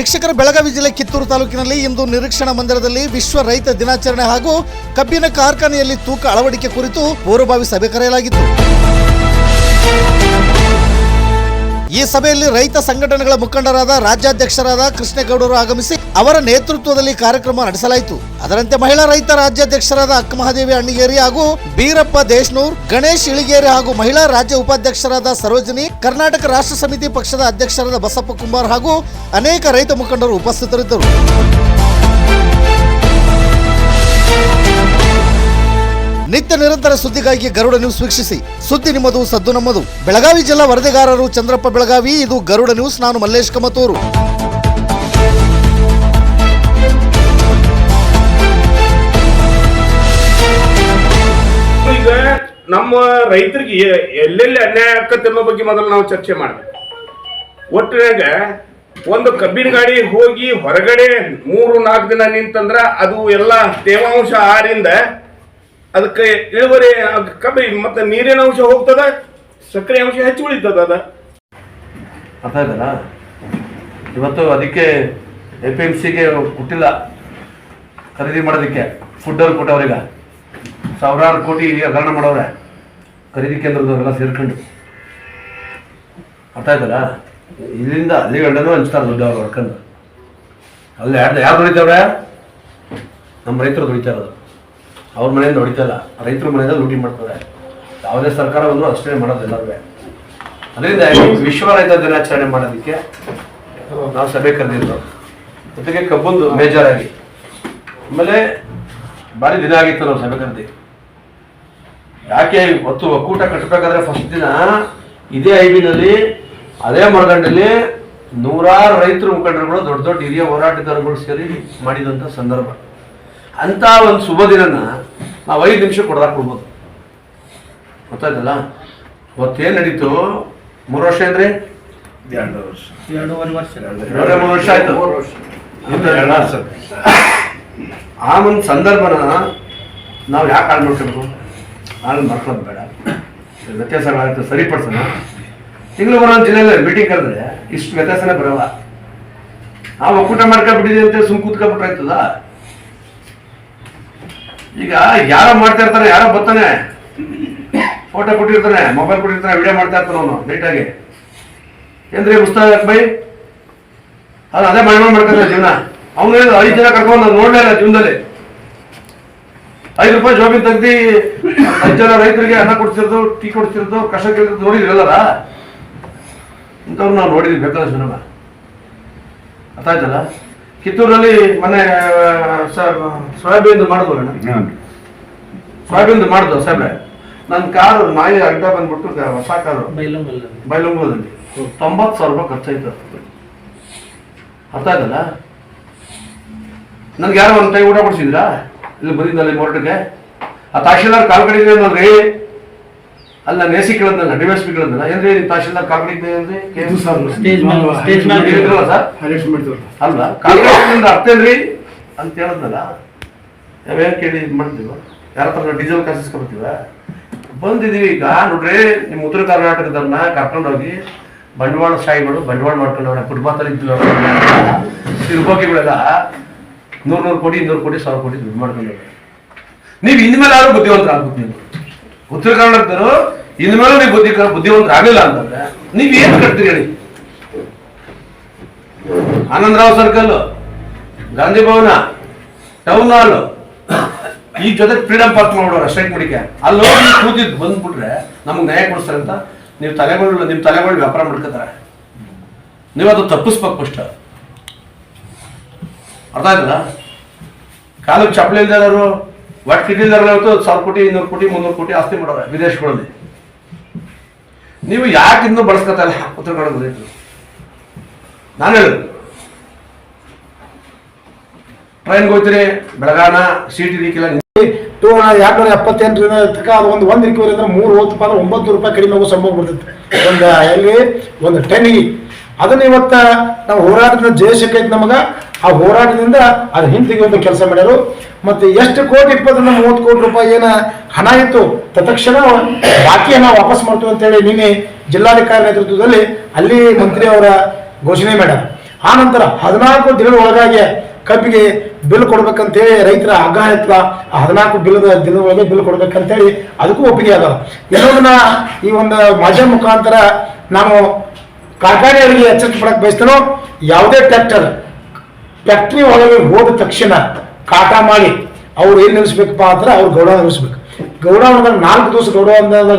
ವೀಕ್ಷಕರ, ಬೆಳಗಾವಿ ಜಿಲ್ಲೆ ಕಿತ್ತೂರು ತಾಲೂಕಿನಲ್ಲಿ ಇಂದು ನಿರೀಕ್ಷಣಾ ಮಂದಿರದಲ್ಲಿ ವಿಶ್ವ ರೈತ ದಿನಾಚರಣೆ ಹಾಗೂ ಕಬ್ಬಿನ ಕಾರ್ಖಾನೆಯಲ್ಲಿ ತೂಕ ಅಳವಡಿಕೆ ಕುರಿತು ಪೂರ್ವಭಾವಿ ಸಭೆ ಕರೆಯಲಾಗಿತ್ತು. ಈ ಸಭೆಯಲ್ಲಿ ರೈತ ಸಂಘಟನೆಗಳ ಮುಖಂಡರಾದ ರಾಜ್ಯಾಧ್ಯಕ್ಷರಾದ ಕೃಷ್ಣೇಗೌಡರು ಆಗಮಿಸಿ ಅವರ ನೇತೃತ್ವದಲ್ಲಿ ಕಾರ್ಯಕ್ರಮ ನಡೆಸಲಾಯಿತು. ಅದರಂತೆ ಮಹಿಳಾ ರೈತ ರಾಜ್ಯಾಧ್ಯಕ್ಷರಾದ ಅಕ್ಕಮಹಾದೇವಿ ಅಣ್ಣಿಗೇರಿ ಹಾಗೂ ಬೀರಪ್ಪ ದೇಶನೂರ್, ಗಣೇಶ್ ಇಳಿಗೇರಿ ಹಾಗೂ ಮಹಿಳಾ ರಾಜ್ಯ ಉಪಾಧ್ಯಕ್ಷರಾದ ಸರೋಜಿನಿ, ಕರ್ನಾಟಕ ರಾಷ್ಟ್ರ ಸಮಿತಿ ಪಕ್ಷದ ಅಧ್ಯಕ್ಷರಾದ ಬಸಪ್ಪ ಕುಂಬಾರ್ ಹಾಗೂ ಅನೇಕ ರೈತ ಮುಖಂಡರು ಉಪಸ್ಥಿತರಿದ್ದರು. ನಿತ್ಯ ನಿರಂತರ ಸುದ್ದಿಗಾಗಿ ಗರುಡ ನ್ಯೂಸ್ ವೀಕ್ಷಿಸಿ. ಸುದ್ದಿ ನಿಮ್ಮದು, ಸದ್ದು ನಮ್ಮದು. ಬೆಳಗಾವಿ ಜಿಲ್ಲಾ ವರದಿಗಾರರು ಚಂದ್ರಪ್ಪ ಬೆಳಗಾವಿ. ಇದು ಗರುಡ ನ್ಯೂಸ್. ನಾನು ಮಲ್ಲೇಶ್ ಕಮತೂರು. ಈಗ ನಮ್ಮ ರೈತರಿಗೆ ಎಲ್ಲೆಲ್ಲಿ ಅನ್ಯಾಯ ಆಕತ್ತೆ ಅನ್ನೋ ಬಗ್ಗೆ ಮೊದಲು ನಾವು ಚರ್ಚೆ ಮಾಡಬೇಕು. ಒಟ್ಟಿನಾಗ ಒಂದು ಕಬ್ಬಿನ ಗಾಡಿ ಹೋಗಿ ಹೊರಗಡೆ 3-4 ದಿನ ನಿಂತಂದ್ರ ಅದು ಎಲ್ಲ ತೇವಾಂಶ ಆರಿಂದ ಅದಕ್ಕೆ ಇಳುವರಿ ಕಬ್ಬಿ ಮತ್ತೆ ನೀರಿನ ಅಂಶ ಹೋಗ್ತದ, ಸಕ್ಕರೆ ಅಂಶ ಹೆಚ್ಚು ಉಳಿತದ. ಅದ ಅರ್ಥ ಆಯ್ತಲ್ಲ. ಇವತ್ತು ಅದಕ್ಕೆ APMCಗೆ ಕೊಟ್ಟಿಲ್ಲ ಖರೀದಿ ಮಾಡೋದಕ್ಕೆ. ಫುಡ್ಡಲ್ಲಿ ಕೊಟ್ಟವ್ರೀಗ ಸಾವಿರಾರು ಕೋಟಿ ಹಗರಣ ಮಾಡವ್ರೆ ಖರೀದಿ ಕೇಂದ್ರದವರೆಲ್ಲ ಸೇರ್ಕೊಂಡು. ಅರ್ಥ ಆಯ್ತಲ್ಲ. ಇಲ್ಲಿಂದ ಅಲ್ಲಿ ಗಂಡನೂ ಹಂಚ್ತಾರೆ ದುಡ್ಡು ಅವ್ರು ಹೊಡ್ಕೊಂಡು. ಅಲ್ಲಿ ಯಾರು ದುಡಿತವ್ರೆ? ನಮ್ಮ ರೈತರು ದುಡಿತಾ ಇರೋದು. ಅವ್ರ ಮನೆಯಿಂದ ಹೊಡಿತಲ್ಲ, ರೈತರ ಮನೆಯಿಂದ ಲೂಟಿ ಮಾಡ್ತಾರೆ. ಯಾವುದೇ ಸರ್ಕಾರ ಬಂದರೂ ಅಷ್ಟೇ ಮಾಡೋದು ಎಲ್ಲರೂ. ಅದರಿಂದ ವಿಶ್ವ ರೈತ ದಿನಾಚರಣೆ ಮಾಡೋದಕ್ಕೆ ನಾವು ಸಭೆ ಕರೆದಿದ್ದು. ಜೊತೆಗೆ ಕಬ್ಬೊಂದು ಬೇಜಾರಾಗಿ ಆಮೇಲೆ ಭಾರಿ ದಿನ ಆಗಿತ್ತು ನಾವು ಸಭೆ ಕರೆದಿ. ಯಾಕೆ ಹೊತ್ತು ಒಕ್ಕೂಟ ಕಟ್ಟಬೇಕಾದ್ರೆ ಫಸ್ಟ್ ದಿನ ಇದೇ ಐಬಿನಲ್ಲಿ ಅದೇ ಮರದಂಡಲ್ಲಿ 100 ರೈತರು ಮುಖಂಡರುಗಳು, ದೊಡ್ಡ ದೊಡ್ಡ ಹಿರಿಯ ಹೋರಾಟಗಾರಗಳು ಸೇರಿ ಮಾಡಿದಂಥ ಸಂದರ್ಭ. ಅಂತ ಒಂದು ಶುಭ ದಿನನ ನಾವು 5 ನಿಮಿಷ ಕೊಡ್ಬೋದು. ಗೊತ್ತಾಯ್ತಲ್ಲ. ಅವತ್ತೇನು ನಡೀತು? 3 ವರ್ಷ ಏನ್ರಿ? 2.5 ವರ್ಷ. 2.5 ವರ್ಷ ಆಯ್ತು. ಆ ಒಂದು ಸಂದರ್ಭನ ನಾವು ಯಾಕೆ ಹಾಳು ಮಾಡ್ಕೊಬೇಕು? ಹಾಳು ಮಾಡ್ಕೊಳ್ಳೋದು ಬೇಡ. ವ್ಯತ್ಯಾಸಗಳಾಗ್ತದೆ, ಸರಿಪಡಿಸೋಣ. ತಿಂಗಳು ಬರೋದು ಜಿಲ್ಲೆಯಲ್ಲಿ ಮೀಟಿಂಗ್ ಕರೆದ್ರೆ ಇಷ್ಟು ವ್ಯತ್ಯಾಸನೇ ಬರಲ್ಲ. ನಾವು ಒಕ್ಕೂಟ ಮಾಡ್ಕೊಂಡ್ಬಿಟ್ಟಿದೆ ಅಂತ ಸುಮ್ ಕೂತ್ಕೊಂಡ್ಬಿಟ್ರೆ ಆಯ್ತದ? ಈಗ ಯಾರೋ ಮಾಡ್ತಾ ಇರ್ತಾನೆ, ಯಾರೋ ಬರ್ತಾನೆ, ಫೋಟೋ ಕೊಟ್ಟಿರ್ತಾನೆ, ಮೊಬೈಲ್ ಕೊಟ್ಟಿರ್ತಾನೆ, ವಿಡಿಯೋ ಮಾಡ್ತಾ ಇರ್ತಾನೆ ಅವನು ನೀಟಾಗಿ. ಏನ್ರಿ ಉತ್ಸಾಹ ಬೈ ಅದು ಅದೇ ಮಾಡ್ಕೊತಾರೆ ಜೀವನ. ಅವನು 5 ಜನ ಕರ್ಕೊಂಡು ನಾವು ನೋಡಲೇ ಇಲ್ಲ ಜೀವನದಲ್ಲಿ. 5 ರೂಪಾಯಿ ಜೋಬಿನ ತೆಗ್ದು 5 ಜನ ರೈತರಿಗೆ ಅನ್ನ ಕೊಡ್ತಿರೋದು, ಟೀ ಕೊಡ್ತಿರೋದು, ಕಷ್ಟ ಕೇಳಿರೋದು ನೋಡಿದ್ರಲ್ಲರ. ಇಂಥವ್ರು ನಾವು ನೋಡಿದ್ವಿ ಬೇಕಾದಷ್ಟು ಜನ. ಅರ್ಥ ಆಯ್ತಲ್ಲ. ಕಿತ್ತೂರಲ್ಲಿ ಮೊನ್ನೆ ಸೋಯಾಬೀನ್ ಮಾಡಿದ್ವು ಅಣ್ಣ, ಸೋಯಾಬೀನ್ ಮಾಡಿದ್ವು ಸಾಹೇಬ್ರೆ. ನನ್ನ ಕಾರು ನಾಯಿ ಅಡ್ಡ ಬಂದ್ಬಿಟ್ಟು ಹೊಸ ಕಾರು ಬೈಲೊಂಗಲದಲ್ಲಿ 90,000 ರೂಪಾಯಿ ಖರ್ಚಾಯ್ತು. ಅರ್ಥ ಆಯ್ತಲ್ಲ. ನನ್ಗೆ ಯಾರೋ ಒಂದು ಟೈಮ್ ಊಟ ಕೊಡ್ಸಿದ್ರಾ ಇಲ್ಲಿ ಬಂದಿದ್ದಲ್ಲಿ ಮೊರಟಿಗೆ? ಆ ತಹಶೀಲ್ದಾರ್ ಕಾಲ್ ಕಡಿದೆ ನೋಡ್ರಿ. ಅಲ್ಲಿ ನಾನು AC ಕೇಳದ್ನಲ್ಲ, DSP ಕೇಳದ್ನಲ್ಲ. ಏನ್ರಿ ತಹಶೀಲ್ದಾರ್ ಕಾಲ್ ಕಡಿದೆ ಅಂದ್ರೆ ಸರ್ ಅಲ್ವಾ? ಕಾಲ್ಕಡಿಂದ ಅರ್ಥೇನ್ರಿ ಅಂತ ಹೇಳದ್ನಲ್ಲ. ನಾವೇನು ಕೇಳಿ ಇದು ಮಾಡ್ತೀವ? ಯಾರ ಹತ್ರ ಡೀಸೆಲ್ ಕಾಸಿಸ್ಕೊಬರ್ತೀವ? ಬಂದಿದೀವಿ. ಈಗ ನೋಡ್ರಿ, ನಿಮ್ಮ ಉತ್ತರ ಕರ್ನಾಟಕದವ್ರನ್ನ ಕರ್ಕೊಂಡೋಗಿ ಬಂಡವಾಳ ಶಾಹಿಗಳು ಬಂಡವಾಳ ಮಾಡ್ಕೊಂಡವ್ರೆ. ಫುಟ್ಪಾತಲ್ಲಿ ತಿರುಗೋಗಿಗಳೆಲ್ಲ 100 ಕೋಟಿ 200 ಕೋಟಿ 1000 ಕೋಟಿ ದುಡ್ಡು ಮಾಡ್ಕೊಂಡವ್ರೆ. ನೀವು ಇನ್ಮೇಲೆ ಯಾರು ಬುದ್ಧಿವಂತರ ಆಗ್ಬೇಕು. ನೀವು ಉತ್ತರ ಕರ್ನಾಟಕದವರು ಇನ್ಮೇಲೆ ನೀವು ಬುದ್ಧಿವಂತರ ಆಗಲಿಲ್ಲ ಅಂತಂದ್ರೆ ನೀವ್ ಏನ್ ಕಟ್ತೀರಿ ಹೇಳಿ? ಆನಂದರಾವ್ ಸರ್ಕಲ್, ಗಾಂಧಿ ಭವನ, ಟೌನ್ ಹಾಲ್, ಈ ಜೊತೆ ಫ್ರೀಡಮ್ ಪಾರ್ಕ್ ಮಾಡೋರು ಸ್ಟ್ರೈಕ್ ಮಾಡಿಕೆ ಅಲ್ಲಿ ಹೋಗಿ ಕೂತಿದ್ದು ಬಂದ್ಬಿಟ್ರೆ ನಮ್ಗೆ ನ್ಯಾಯ ಕೊಡಿಸ್ತಾರೆ ಅಂತ ನೀವು ನಿಮ್ಮ ತಲೆಗಳು ವ್ಯಾಪಾರ ಮಾಡ್ಕೋತಾರೆ. ನೀವು ಅದು ತಪ್ಪಿಸ್ಬೇಕು ಫಸ್ಟ್. ಅರ್ಥ ಆಯ್ತಲ್ಲ. ಕಾಲಕ್ಕೆ ಚಪ್ಪಲಿ ಇಲ್ದಾರರು, ಒಟ್ಟು ಕಿಟ್ಟಿಲ್ದಾರಲ್ಲ, 1000 ಕೋಟಿ 200 ಕೋಟಿ 300 ಕೋಟಿ ಆಸ್ತಿ ಮಾಡೋರೆ ವಿದೇಶಗಳಲ್ಲಿ. ನೀವು ಯಾಕೆ ಇನ್ನೂ ಬಳಸ್ಕೊತಾ ಇಲ್ಲ ಉತ್ತರ ಕನ್ನಡ ರೈತರು? ನಾನು ಹೇಳಿದ್ರು, ಟ್ರೈನ್ಗೆ ಹೋಗ್ತೀರಿ ಬೆಳಗಾನ ಸೀಟ್ ಇದಕ್ಕಿಲ್ಲ 278 ತನಕ ಅದು ಒಂದು ರಿಕವರಿ ಅಂದ್ರೆ 3 ಹೋತಪ್ಪ ಅಂದ್ರೆ 900 ರೂಪಾಯಿ ಕಡಿಮೆ ಆಗೋ ಸಂಭವ ಬರ್ತೈತೆ ಒಂದು ಟನ್ನಿಗೆ. ಅದನ್ನ ಇವತ್ತ ನಾವು ಹೋರಾಟದ ಜಯ ಸಿಕ್ಕೈತೆ ನಮಗ. ಆ ಹೋರಾಟದಿಂದ ಅದು ಹಿಂತೆಗೆಯುವಂಥ ಕೆಲಸ ಮಾಡ್ಯಾರು. ಮತ್ತೆ ಎಷ್ಟು ಕೋಟಿ 20-30 ಕೋಟಿ ರೂಪಾಯಿ ಏನ ಹಣ ಇತ್ತು ತತ್ಕ್ಷಣ ಬಾಕಿ ಹಣ ವಾಪಸ್ ಮಾಡ್ತೀವಿ ಅಂತೇಳಿ ನಿನ್ನೆ ಜಿಲ್ಲಾಧಿಕಾರಿ ನೇತೃತ್ವದಲ್ಲಿ ಅಲ್ಲಿ ಮಂತ್ರಿ ಅವರ ಘೋಷಣೆ ಮಾಡ್ಯಾರ. ಆ ನಂತರ 14 ದಿನದ ಒಳಗಾಗಿ ಕಬ್ಬಿಗೆ ಬಿಲ್ ಕೊಡ್ಬೇಕಂತೇಳಿ ರೈತರ ಆಗ್ರಹ ಇತ್ತಲ್ಲ, ಆ 14 ದಿನದ ಒಳಗೆ ಬಿಲ್ ಕೊಡ್ಬೇಕಂತೇಳಿ ಅದಕ್ಕೂ ಒಪ್ಪಿಗೆ ಅದ. ಇನ್ನೊಂದನ್ನ ಈ ಒಂದು ಮಾಧ್ಯಮ ಮುಖಾಂತರ ನಾನು ಕಾರ್ಖಾನೆಯವರಿಗೆ ಎಚ್ಚರಿಕೆ ಪಡಕ್ಕೆ ಬಯಸ್ತೇನೋ, ಯಾವುದೇ ಫ್ಯಾಕ್ಟ್ರಿ ಒಳಗೆ ಹೋದ ತಕ್ಷಣ ಕಾಟ ಮಾಡಿ ಅವ್ರು ಏನ್ ನಿಲ್ಲಿಸ್ಬೇಕಪ್ಪ ಅಂದ್ರೆ ಅವ್ರು ಗೌಡ ನಿಲ್ಲಿಸ್ಬೇಕು. ಗೌಡ 4 ದಿವಸ ಗೌಡ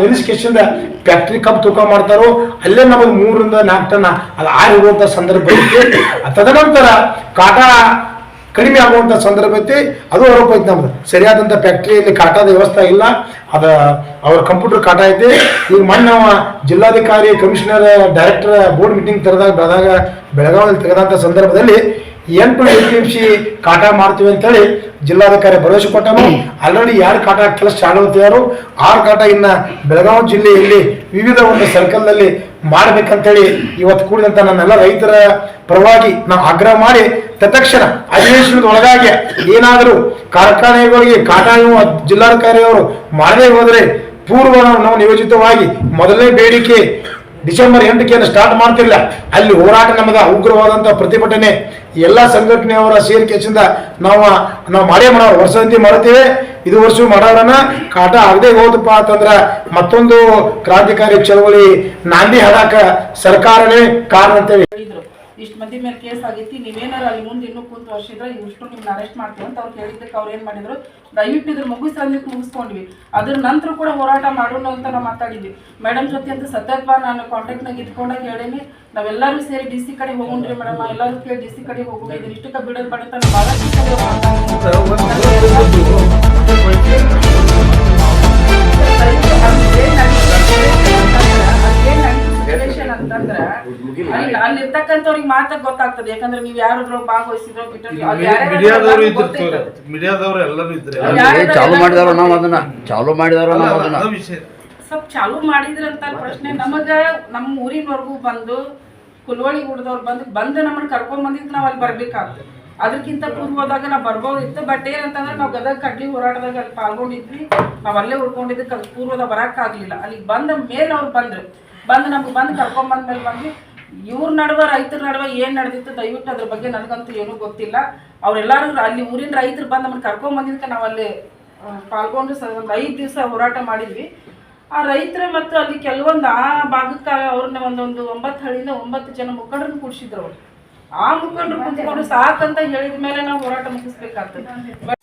ನಿಲ್ಲಿಸ್ಕೇಶಿಂದ ಫ್ಯಾಕ್ಟ್ರಿ ಕಬ್ಬು ತೂಕ ಮಾಡ್ತಾರೋ ಅಲ್ಲೇ ನಮಗೆ 3 ರಿಂದ 4 ಟನ್ ಅದು ಆರಿರುವಂತ ಸಂದರ್ಭ ಐತಿ. ತದನಂತರ ಕಾಟ ಕಡಿಮೆ ಆಗುವಂತ ಸಂದರ್ಭ ಐತಿ. ಅದು ಆರೋಪ ಐತಿ ನಮ್ದು. ಸರಿಯಾದಂತ ಫ್ಯಾಕ್ಟ್ರಿಯಲ್ಲಿ ಕಾಟದ ವ್ಯವಸ್ಥೆ ಇಲ್ಲ, ಅದ ಅವ್ರ ಕಂಪ್ಯೂಟರ್ ಕಾಟ ಐತಿ. ಈಗ ಮೊನ್ನೆ ಜಿಲ್ಲಾಧಿಕಾರಿ ಕಮಿಷನರ್ ಡೈರೆಕ್ಟರ್ ಬೋರ್ಡ್ ಮೀಟಿಂಗ್ ಬೆಳಗಾವಿಯಲ್ಲಿ ತೆಗೆದಂತ ಸಂದರ್ಭದಲ್ಲಿ 8 APMC ಕಾಟ ಮಾಡ್ತೀವಿ ಅಂತೇಳಿ ಜಿಲ್ಲಾಧಿಕಾರಿ ಭರವಸೆ ಕೊಟ್ಟನು. ಆಲ್ರೆಡಿ 2 ಕಾಟ ಕೆಲಸ ಚಾಲು ಅಂತಿದ್ದಾರೆ. 6 ಕಾಟ ಇನ್ನ ಬೆಳಗಾವಿ ಜಿಲ್ಲೆಯಲ್ಲಿ ವಿವಿಧ ಒಂದು ಸರ್ಕಲ್ ನಲ್ಲಿ ಮಾಡ್ಬೇಕಂತೇಳಿ ಇವತ್ತು ಕೂಡಿದಂತ ನನ್ನೆಲ್ಲ ರೈತರ ಪರವಾಗಿ ನಾವು ಆಗ್ರಹ ಮಾಡಿ ತತ್ಕ್ಷಣ ಅಧಿವೇಶನದ ಒಳಗಾಗಿ ಏನಾದರೂ ಕಾರ್ಖಾನೆಗಳಿಗೆ ಕಾಟ ಜಿಲ್ಲಾಧಿಕಾರಿ ಅವರು ಮಾಡದೇ ಹೋದರೆ ಪೂರ್ವ ನಾವು ನಿಯೋಜಿತವಾಗಿ ಮೊದಲನೇ ಬೇಡಿಕೆ ಡಿಸೆಂಬರ್ 8ಕ್ಕೆ ಸ್ಟಾರ್ಟ್ ಮಾಡ್ತಿರ್ಲಿಲ್ಲ, ಅಲ್ಲಿ ಹೋರಾಟ ನಮಗ ಉಗ್ರವಾದಂತ ಪ್ರತಿಭಟನೆ ಎಲ್ಲ ಸಂಘಟನೆಯವರ ಸೇರಿಕೆಯಿಂದ ನಾವು ಮಾಡೇ ಮಾಡೋರು, ವರ್ಷದಂತೆ ಮಾಡ್ತೀವಿ. ಇದು ವರ್ಷ ಮಾಡೋರನ್ನ ಕಾಟ ಆಗದೆ ಹೋದಪ್ಪ ಅಂತಂದ್ರ ಮತ್ತೊಂದು ಕ್ರಾಂತಿಕಾರಿ ಚಳವಳಿ ನಾಂದಿ ಹಾಡಾಕ ಸರ್ಕಾರನೇ ಕಾರಣ ಅಂತೇಳಿ ಇಷ್ಟು ಮಂದಿ ಮೇಲೆ ಕೇಸ್ ಆಗೈತಿ, ನೀವೇನಾರು ಅಲ್ಲಿ ಮುಂದೆ ಇನ್ನೂ ಕುಂತು ವರ್ಷಿದ್ರೆ ಇಷ್ಟು ನಿಮ್ನ ಅರೆಸ್ಟ್ ಮಾಡ್ತೀವಿ ಅಂತ ಅವ್ರು ಹೇಳಿದ್ದಕ್ಕೆ ಅವ್ರು ಏನ್ ಮಾಡಿದ್ರು, ದಯವಿಟ್ಟು ಇದ್ರ ಮುಗಿಸ್ಕೊಂಡ್ವಿ. ಅದ್ರ ನಂತರ ಕೂಡ ಹೋರಾಟ ಮಾಡೋಣ ಅಂತ ನಾವು ಮಾತಾಡಿದ್ವಿ. ಮೇಡಮ್ ಜೊತೆ ಅಂತ ಸತತ್ವ ನಾನು ಕಾಂಟ್ಯಾಕ್ಟ್ನಾಗ ಇಟ್ಕೊಂಡಾಗ ಹೇಳೇನಿ, ನಾವೆಲ್ಲರೂ ಸೇರಿ DC ಕಡೆ ಹೋಗೋಣ್ರಿ ಮೇಡಮ್, ಎಲ್ಲರೂ ಕೇಳಿ DC ಕಡೆ ಹೋಗೋಣ, ಇದ್ರ ಇಷ್ಟಕ್ಕೆ ಬಿಡೋದು ಬಡತಾನೆ ಭಾಳ ಅಂತಂದ್ರ ಅಲ್ಲಿರ್ತಕ್ಕಂಥವ್ರಿಗೆ ಮಾತ್ರ ಗೊತ್ತಾಗ್ತದೆ. ಯಾಕಂದ್ರೆ ನೀವ್ ಯಾರಾದ್ರೂ ಭಾಗವಹಿಸಿದ್ರು ಸ್ವಲ್ಪ ಚಾಲು ಮಾಡಿದ್ರಂತ ಪ್ರಶ್ನೆ ನಮಗ ನಮ್ಮ ಊರಿನವರೆಗೂ ಬಂದು ಕುಲ್ವಳಿ ಹುಡ್ದವ್ರು ಬಂದು ನಮ್ಮನ್ನ ಕರ್ಕೊಂಡ್ ಬಂದಿದ್ದು ನಾವ್ ಅಲ್ಲಿ ಬರ್ಬೇಕಾಗ್ತದೆ. ಅದಕ್ಕಿಂತ ಪೂರ್ವದಾಗ ನಾವು ಬರ್ಬೋದಿತ್ತು. ಬಟ್ ಏನಂತಂದ್ರೆ ನಾವು ಗದಗ ಕಡ್ಲಿ ಹೋರಾಟದಾಗ ಅಲ್ಲಿ ಪಾಲ್ಗೊಂಡಿದ್ವಿ, ನಾವ್ ಅಲ್ಲೇ ಉಳ್ಕೊಂಡಿದ್ದಕ್ಕೆ ಅದು ಪೂರ್ವದಾಗ ಬರಕ್ ಆಗ್ಲಿಲ್ಲ. ಅಲ್ಲಿಗೆ ಬಂದ ಮೇಲೆ ಅವ್ರು ಬಂದು ನಮ್ಗೆ ಕರ್ಕೊಂಡ್ ಬಂದ್ಮೇಲೆ ಬಂದ್ವಿ. ಇವ್ರ ನಡುವೆ ರೈತರ ನಡುವೆ ಏನ್ ನಡೆದಿತ್ತು ದಯವಿಟ್ಟು ಅದ್ರ ಬಗ್ಗೆ ನನಗಂತೂ ಏನೂ ಗೊತ್ತಿಲ್ಲ. ಅವ್ರೆಲ್ಲಾರು ಅಲ್ಲಿ ಊರಿನ ರೈತರು ಬಂದು ನಮ್ಮನ್ನ ಕರ್ಕೊಂಡ್ ಬಂದಿದ್ದಕ್ಕೆ ನಾವು ಅಲ್ಲಿ ಪಾಲ್ಗೊಂಡು ಒಂದು 5 ದಿವಸ ಹೋರಾಟ ಮಾಡಿದ್ವಿ. ಆ ರೈತರ ಮತ್ತು ಅಲ್ಲಿ ಕೆಲವೊಂದು ಆ ಭಾಗಕ್ಕೆ ಅವ್ರನ್ನ ಒಂದು 9 ಹಳ್ಳಿಯಿಂದ 9 ಜನ ಮುಖಂಡರನ್ನ ಕೂಡಿಸಿದ್ರು. ಅವ್ರು ಆ ಮುಖಂಡರು ಕುಂತ್ಕೊಂಡು ಸಾಕಂತ ಹೇಳಿದ ಮೇಲೆ ನಾವು ಹೋರಾಟ ಮುಗಿಸ್ಬೇಕಾಗ್ತದೆ.